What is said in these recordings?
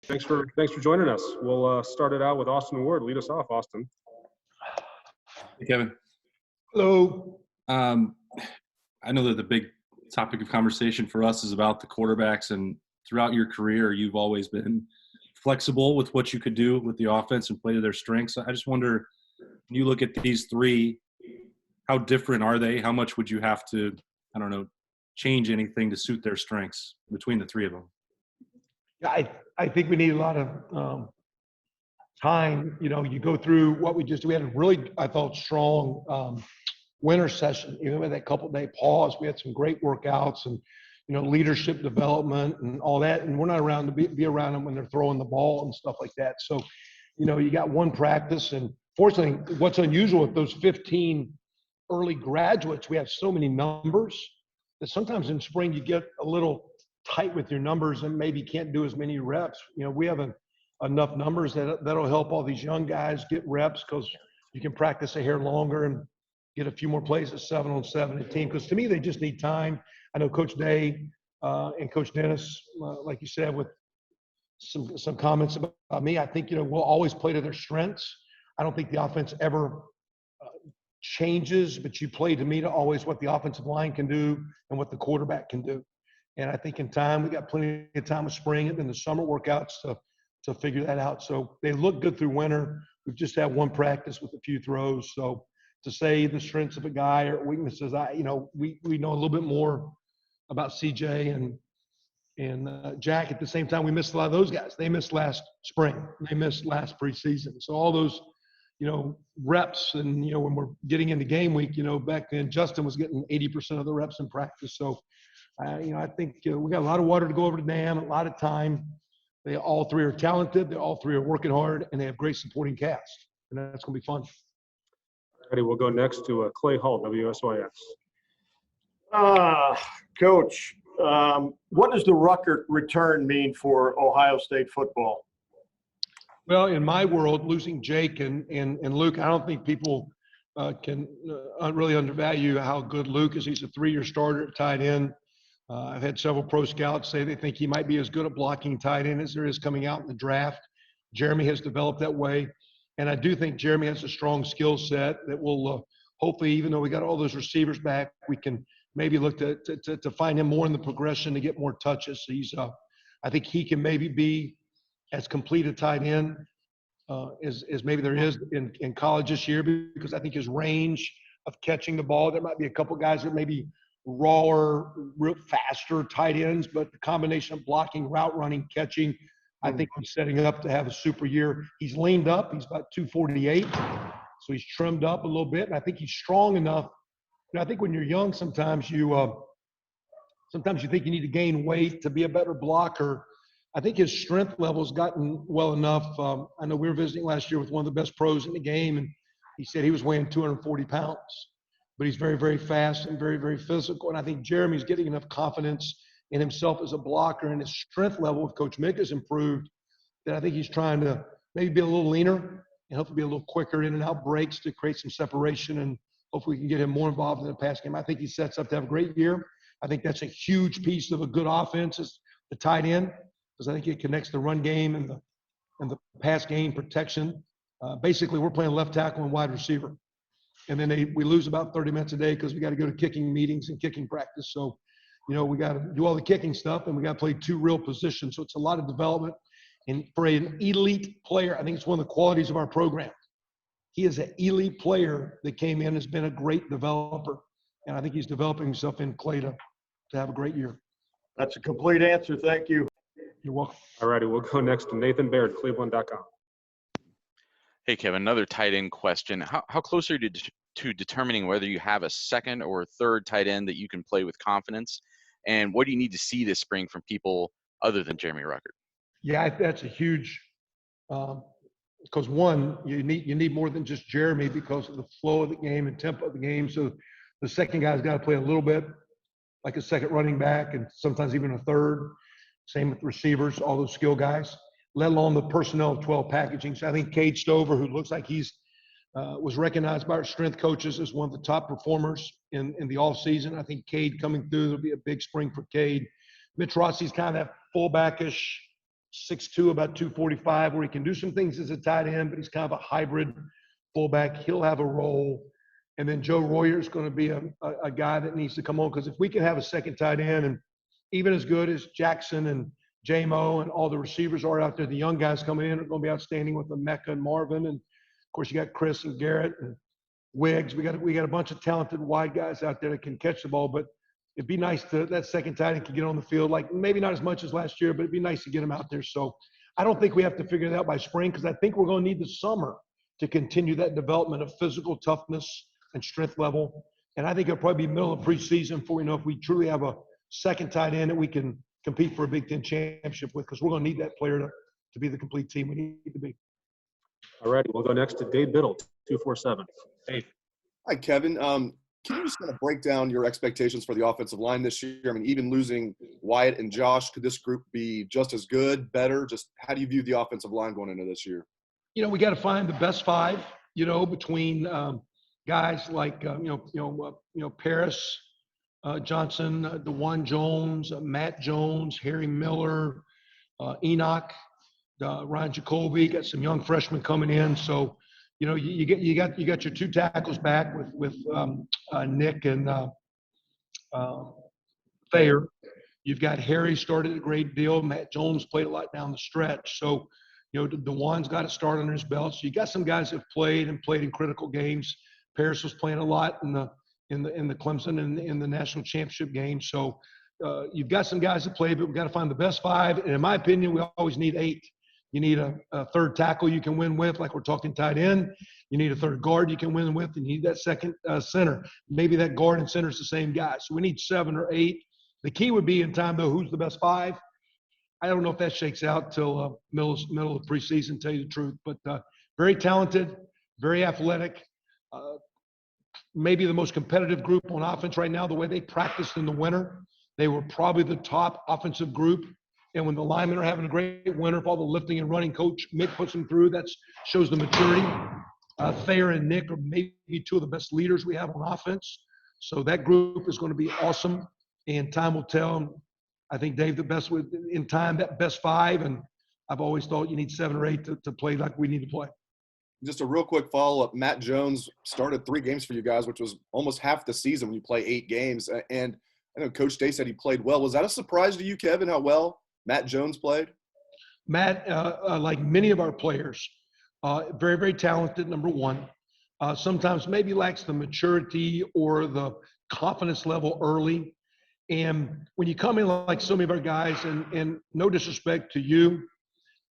Thanks for joining us. We'll start it out with Austin Ward. Lead us off, Austin. Hey, Kevin. Hello. I know that the big topic of conversation for us is about the quarterbacks, and throughout your career, you've always been flexible with what you could do with the offense and play to their strengths. I just wonder, when you look at these three, how different are they? How much would you have to, change anything to suit their strengths between the three of them? I think we need a lot of time. You go through what we had a really, I thought, strong winter session. Even with that couple-day pause, we had some great workouts and, leadership development and all that. And we're not around to be around them when they're throwing the ball and stuff like that. So, you got one practice. And fortunately, what's unusual with those 15 early graduates, we have so many numbers that sometimes in spring you get a little tight with your numbers and maybe can't do as many reps. We have enough numbers that'll help all these young guys get reps, because you can practice a hair longer and get a few more plays at 7-on-7 at team. Because to me, they just need time. I know Coach Day and Coach Dennis, like you said, with some comments about me, I think, we'll always play to their strengths. I don't think the offense ever changes, but you play to me to always what the offensive line can do and what the quarterback can do. And I think in time, we got plenty of time with spring and then the summer workouts to figure that out. So they look good through winter. We've just had one practice with a few throws. So to say the strengths of a guy or weaknesses, we know a little bit more about CJ and Jack. At the same time, we missed a lot of those guys. They missed last spring. They missed last preseason. So all those, reps and, when we're getting into game week, back then Justin was getting 80% of the reps in practice. So, I think we got a lot of water to go over the dam, a lot of time. They all three are talented. They all three are working hard, and they have great supporting cast. And that's going to be fun. Ready, we'll go next to Clay Hall, WSYS. Coach, what does the Ruckert return mean for Ohio State football? Well, in my world, losing Jake and Luke, I don't think people can really undervalue how good Luke is. He's a 3-year starter at tight end. I've had several pro scouts say they think he might be as good at blocking tight end as there is coming out in the draft. Jeremy has developed that way. And I do think Jeremy has a strong skill set that will hopefully, even though we got all those receivers back, we can maybe look to find him more in the progression to get more touches. So I think he can maybe be as complete a tight end as maybe there is in college this year, because I think his range of catching the ball, there might be a couple guys that maybe rawer, real faster tight ends, but the combination of blocking, route running, catching, I think he's setting up to have a super year. He's leaned up. He's about 248, so he's trimmed up a little bit, and I think he's strong enough. I think when you're young, sometimes you think you need to gain weight to be a better blocker. I think his strength level has gotten well enough. I know we were visiting last year with one of the best pros in the game, and he said he was weighing 240 pounds. But he's very, very fast and very, very physical. And I think Jeremy's getting enough confidence in himself as a blocker, and his strength level with Coach Mick has improved, that I think he's trying to maybe be a little leaner and hopefully be a little quicker in and out breaks to create some separation, and hopefully we can get him more involved in the pass game. I think he sets up to have a great year. I think that's a huge piece of a good offense is the tight end, because I think it connects the run game and the pass game protection. Basically, we're playing left tackle and wide receiver. And then we lose about 30 minutes a day because we got to go to kicking meetings and kicking practice. So, we got to do all the kicking stuff, and we got to play 2 real positions. So it's a lot of development. And for an elite player, I think it's one of the qualities of our program. He is an elite player that came in, has been a great developer. And I think he's developing himself in Clay to have a great year. That's a complete answer. Thank you. You're welcome. All righty, we'll go next to Nathan Baird, cleveland.com. Hey, Kevin, another tight end question. How close are you to determining whether you have a second or third tight end that you can play with confidence? And what do you need to see this spring from people other than Jeremy Ruckert? Yeah, that's a huge because one, you need more than just Jeremy because of the flow of the game and tempo of the game. So the second guy's got to play a little bit like a second running back and sometimes even a third. Same with receivers, all those skill guys, let alone the personnel of 12 packaging. So I think Cade Stover, who looks like he's was recognized by our strength coaches as one of the top performers in the offseason. I think Cade coming through, there'll be a big spring for Cade. Mitch Rossi's kind of fullback-ish 6'2", about 245, where he can do some things as a tight end, but he's kind of a hybrid fullback. He'll have a role. And then Joe Royer is going to be a guy that needs to come on, because if we can have a second tight end, and even as good as Jackson and J-Mo and all the receivers are out there, the young guys coming in are going to be outstanding with the Mecca and Marvin. And of course, you got Chris and Garrett and Wiggs. We got a bunch of talented wide guys out there that can catch the ball. But it'd be nice to that second tight end can get on the field, like maybe not as much as last year, but it'd be nice to get him out there. So I don't think we have to figure it out by spring, because I think we're going to need the summer to continue that development of physical toughness and strength level. And I think it'll probably be middle of preseason before we know if we truly have a second tight end that we can compete for a Big Ten championship with, because we're going to need that player to be the complete team we need to be. All righty, we'll go next to Dave Biddle, 247. Dave. Hi, Kevin. Can you just kind of break down your expectations for the offensive line this year? I mean, even losing Wyatt and Josh, could this group be just as good, better? Just how do you view the offensive line going into this year? We got to find the best five, between guys like, Paris Johnson, DeJuan Jones, Matt Jones, Harry Miller, Enoch, Ryan Jacoby. Got some young freshmen coming in. So, you got your two tackles back with Nick and Thayer. You've got Harry started a great deal. Matt Jones played a lot down the stretch. So, DeJuan's got to start under his belt. So you got some guys that have played in critical games. Paris was playing a lot in the Clemson and in the national championship game. So you've got some guys that play, but we've got to find the best five. And in my opinion, we always need 8. You need a third tackle you can win with, like we're talking tight end. You need a third guard you can win with, and you need that second center. Maybe that guard and center is the same guy. So we need 7 or 8. The key would be in time, though, who's the best 5? I don't know if that shakes out till middle of preseason, tell you the truth. But very talented, very athletic. Maybe the most competitive group on offense right now. The way they practiced in the winter, they were probably the top offensive group. And when the linemen are having a great winter, if all the lifting and running coach Mick puts them through, that shows the maturity. Thayer and Nick are maybe 2 of the best leaders we have on offense. So that group is going to be awesome, and time will tell. I think Dave, the best in time, that best 5, and I've always thought you need 7 or 8 to play like we need to play. Just a real quick follow-up. Matt Jones started 3 games for you guys, which was almost half the season when you play 8 games. And I know Coach Day said he played well. Was that a surprise to you, Kevin, how well Matt Jones played? Matt, like many of our players, very, very talented, number 1. Sometimes maybe lacks the maturity or the confidence level early. And when you come in like so many of our guys, and no disrespect to you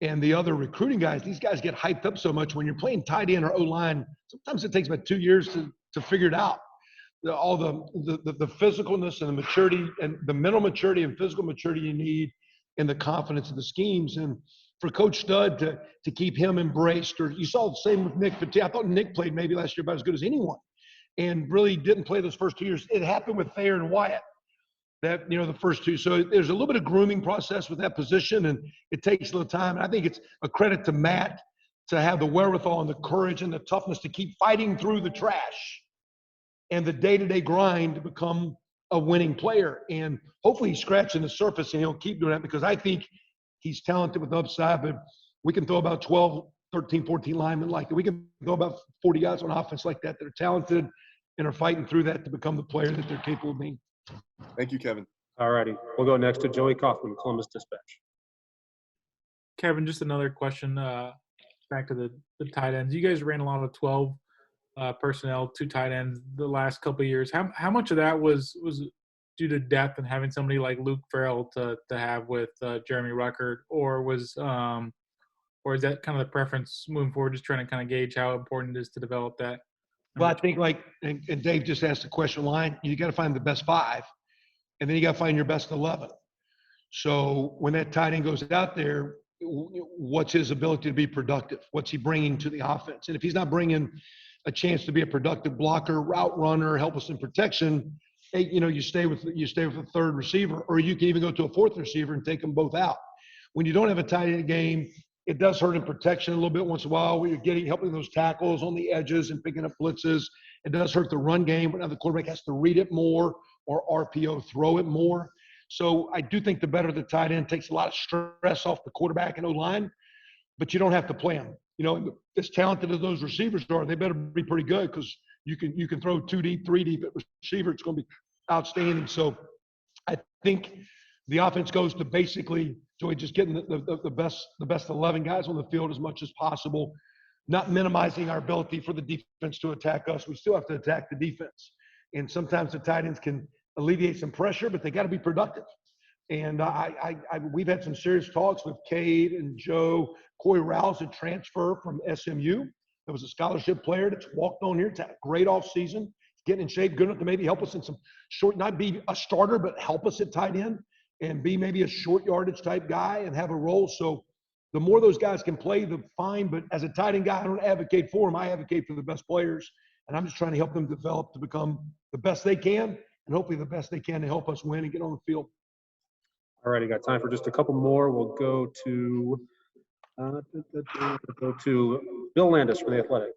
and the other recruiting guys, these guys get hyped up so much. When you're playing tight end or O-line, sometimes it takes about 2 years to figure it out. All the physicalness and the maturity and the mental maturity and physical maturity you need, and the confidence of the schemes. And for Coach Stud to keep him embraced, or you saw the same with Nick Petit. I thought Nick played maybe last year about as good as anyone, and really didn't play those first 2 years. It happened with Thayer and Wyatt. That, the first 2. So there's a little bit of grooming process with that position, and it takes a little time. And I think it's a credit to Matt to have the wherewithal and the courage and the toughness to keep fighting through the trash and the day-to-day grind to become a winning player. And hopefully he's scratching the surface, and he'll keep doing that, because I think he's talented with upside. But we can throw about 12, 13, 14 linemen like that. We can throw about 40 guys on offense like that are talented and are fighting through that to become the player that they're capable of being. Thank you, Kevin. All righty, we'll go next to Joey Kaufman, Columbus Dispatch. Kevin, just another question back to the tight ends. You guys ran a lot of 12 personnel, 2 tight ends the last couple of years. How much of that was due to depth and having somebody like Luke Farrell to have with Jeremy Ruckert, or is that kind of the preference moving forward, just trying to kind of gauge how important it is to develop that? Well, I think and Dave just asked the question line, you got to find the best 5, and then you got to find your best 11. So when that tight end goes out there, what's his ability to be productive? What's he bringing to the offense? And if he's not bringing a chance to be a productive blocker, route runner, help us in protection, hey, you stay with a third receiver, or you can even go to a 4th receiver and take them both out. When you don't have a tight end game, it does hurt in protection a little bit once in a while, where you're helping those tackles on the edges and picking up blitzes. It does hurt the run game, but now the quarterback has to read it more or RPO throw it more. So I do think the better the tight end takes a lot of stress off the quarterback and O-line, but you don't have to play them. You know, as talented as those receivers are, they better be pretty good because you can throw 2 deep, 3 deep at receiver. It's going to be outstanding. So I think the offense goes to basically, Joey, just getting the best 11 guys on the field as much as possible, not minimizing our ability for the defense to attack us. We still have to attack the defense. And sometimes the tight ends can alleviate some pressure, but they got to be productive. And we've had some serious talks with Cade and Joe. Corey Rouse, a transfer from SMU. That was a scholarship player that's walked on here. It's had a great offseason. Getting in shape, good enough to maybe help us in some short, not be a starter, but help us at tight end and be maybe a short yardage type guy and have a role. So the more those guys can play, the fine. But as a tight end guy, I don't advocate for them. I advocate for the best players. And I'm just trying to help them develop to become the best they can and hopefully the best they can to help us win and get on the field. All right, I got time for just a couple more. We'll go to Bill Landis for the Athletic.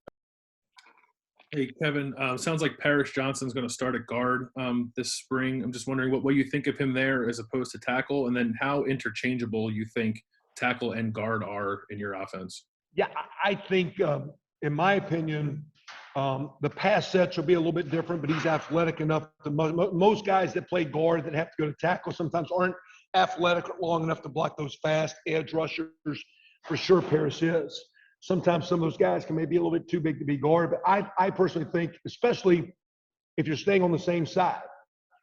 Hey, Kevin, sounds like Parrish Johnson's going to start at guard this spring. I'm just wondering what you think of him there as opposed to tackle, and then how interchangeable you think tackle and guard are in your offense. Yeah, I think, in my opinion, the pass sets will be a little bit different, but he's athletic enough. Most guys that play guard that have to go to tackle sometimes aren't athletic long enough to block those fast edge rushers. For sure, Parrish is. Sometimes some of those guys can maybe be a little bit too big to be guard, but I personally think, especially if you're staying on the same side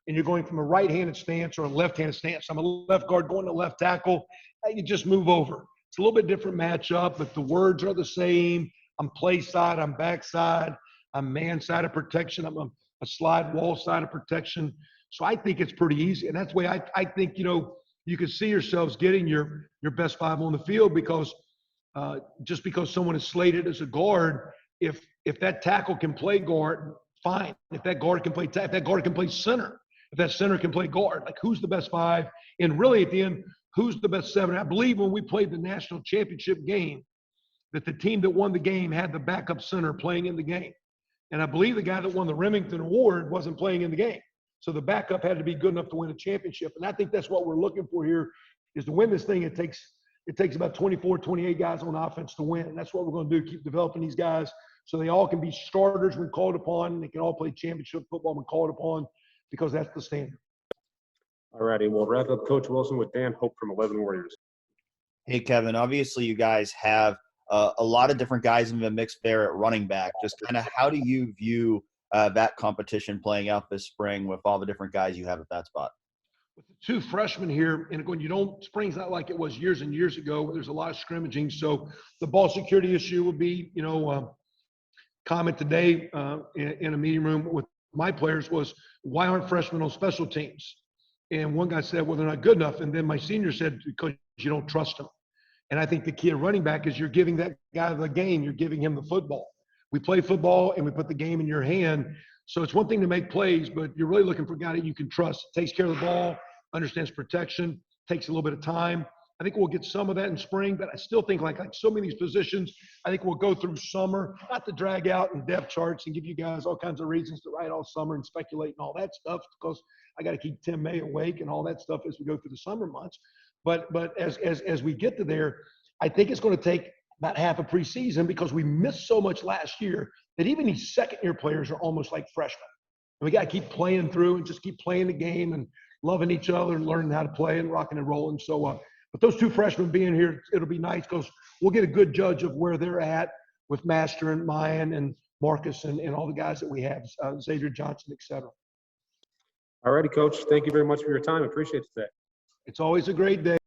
and you're going from a right-handed stance or a left-handed stance, I'm a left guard going to left tackle, you just move over. It's a little bit different matchup, but the words are the same. I'm play side, I'm back side, I'm man side of protection, I'm a slide wall side of protection. So I think it's pretty easy. And that's the way I think, you can see yourselves getting your best 5 on the field because just because someone is slated as a guard, if that tackle can play guard, fine. If that guard can play if that guard can play center, if that center can play guard, like who's the best 5? And really at the end, who's the best 7? I believe when we played the national championship game, that the team that won the game had the backup center playing in the game. And I believe the guy that won the Remington Award wasn't playing in the game. So the backup had to be good enough to win a championship. And I think that's what we're looking for here is to win this thing. It takes about 24, 28 guys on offense to win. And that's what we're going to do, keep developing these guys so they all can be starters when called upon, and they can all play championship football when called upon because that's the standard. All righty, we'll wrap up Coach Wilson with Dan Hope from 11 Warriors. Hey, Kevin, obviously you guys have a lot of different guys in the mix there at running back. Just kind of how do you view that competition playing out this spring with all the different guys you have at that spot? With the 2 freshmen here, and when spring's not like it was years and years ago, where there's a lot of scrimmaging. So the ball security issue would be, comment today in a meeting room with my players was, why aren't freshmen on special teams? And one guy said, well, they're not good enough. And then my senior said, because you don't trust them. And I think the key to running back is you're giving that guy the game. You're giving him the football. We play football and we put the game in your hand. So it's one thing to make plays, but you're really looking for a guy that you can trust. Takes care of the ball, understands protection, takes a little bit of time. I think we'll get some of that in spring, but I still think like so many of these positions, I think we'll go through summer, not to drag out in depth charts and give you guys all kinds of reasons to write all summer and speculate and all that stuff, because I got to keep Tim May awake and all that stuff as we go through the summer months. But as we get to there, I think it's going to take about half a preseason because we missed so much last year that even these second-year players are almost like freshmen. And we got to keep playing through and just keep playing the game and loving each other and learning how to play and rocking and rolling. So, but those 2 freshmen being here, it'll be nice because we'll get a good judge of where they're at with Master and Mayan and Marcus and all the guys that we have, Xavier Johnson, et cetera. All righty, Coach. Thank you very much for your time. I appreciate it today. It's always a great day.